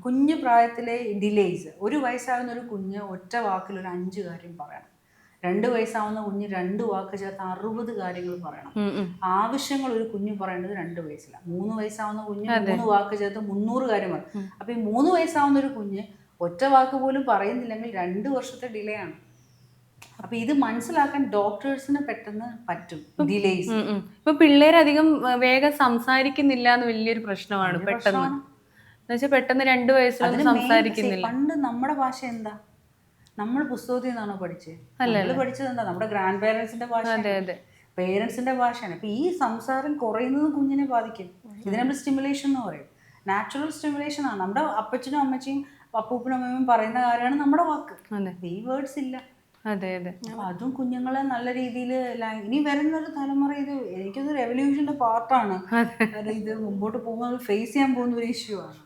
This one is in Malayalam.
കുഞ്ഞു പ്രായത്തിലെ ഡിലേയ്സ്. 1 വയസ്സാകുന്ന ഒരു കുഞ്ഞ് ഒറ്റ വാക്കിൽ ഒരു 5 കാര്യം പറയണം. 2 വയസ്സാവുന്ന കുഞ്ഞ് 2 വാക്ക് ചേർത്ത് 60 കാര്യങ്ങൾ പറയണം. ആവശ്യങ്ങൾ ഒരു കുഞ്ഞ് പറയേണ്ടത് 2 വയസ്സിലാണ്. 3 വയസ്സാവുന്ന കുഞ്ഞ് 3 വാക്ക് ചേർത്ത് 300 കാര്യം പറയും. അപ്പൊ ഈ 3 വയസ്സാവുന്ന ഒരു കുഞ്ഞ് ഒറ്റ വാക്ക് പോലും പറയുന്നില്ലെങ്കിൽ 2 വർഷത്തെ ഡിലേ ആണ്. അപ്പൊ ഇത് മനസ്സിലാക്കാൻ ഡോക്ടേഴ്സിന് പെട്ടെന്ന് പറ്റും. ഡിലേയ്സ് ഇപ്പൊ പിള്ളേരധികം വേഗം സംസാരിക്കുന്നില്ല എന്ന് വലിയൊരു പ്രശ്നമാണ്. പെട്ടെന്ന് എന്നുവെച്ചാൽ പെട്ടെന്ന് 2 വയസ്സിലൊന്നും സംസാരിക്കുന്നില്ല. പണ്ട് നമ്മുടെ ഭാഷ എന്താ? നമ്മൾ പുസ്തകത്തിൽ നിന്നാണോ പഠിച്ചത്? നമ്മൾ പഠിച്ചത് എന്താ? നമ്മുടെ ഗ്രാൻഡ് പേരൻസിന്റെ ഭാഷ, പേരൻസിന്റെ ഭാഷയാണ്. അപ്പൊ ഈ സംസാരം കുറയുന്നത് കുഞ്ഞിനെ ബാധിക്കും. ഇതിനെ നമ്മൾ സ്റ്റിമുലേഷൻ എന്ന് പറയും. നാച്ചുറൽ സ്റ്റിമുലേഷൻ ആണ്. നമ്മുടെ അപ്പച്ചനും അമ്മച്ചിയും അപ്പൂപ്പനും അമ്മയും പറയുന്ന കാര്യമാണ് നമ്മുടെ വാക്ക്. ഈ വേർഡ്സ് ഇല്ല. അതും കുഞ്ഞുങ്ങളെ നല്ല രീതിയിൽ ഇനി വരുന്നൊരു തലമുറ ഇത് എനിക്കൊരു റെവല്യൂഷന്റെ പാർട്ടാണ്. ഇത് മുമ്പോട്ട് പോകുന്നത് ഫേസ് ചെയ്യാൻ പോകുന്ന ഒരു ഇഷ്യൂ ആണ്.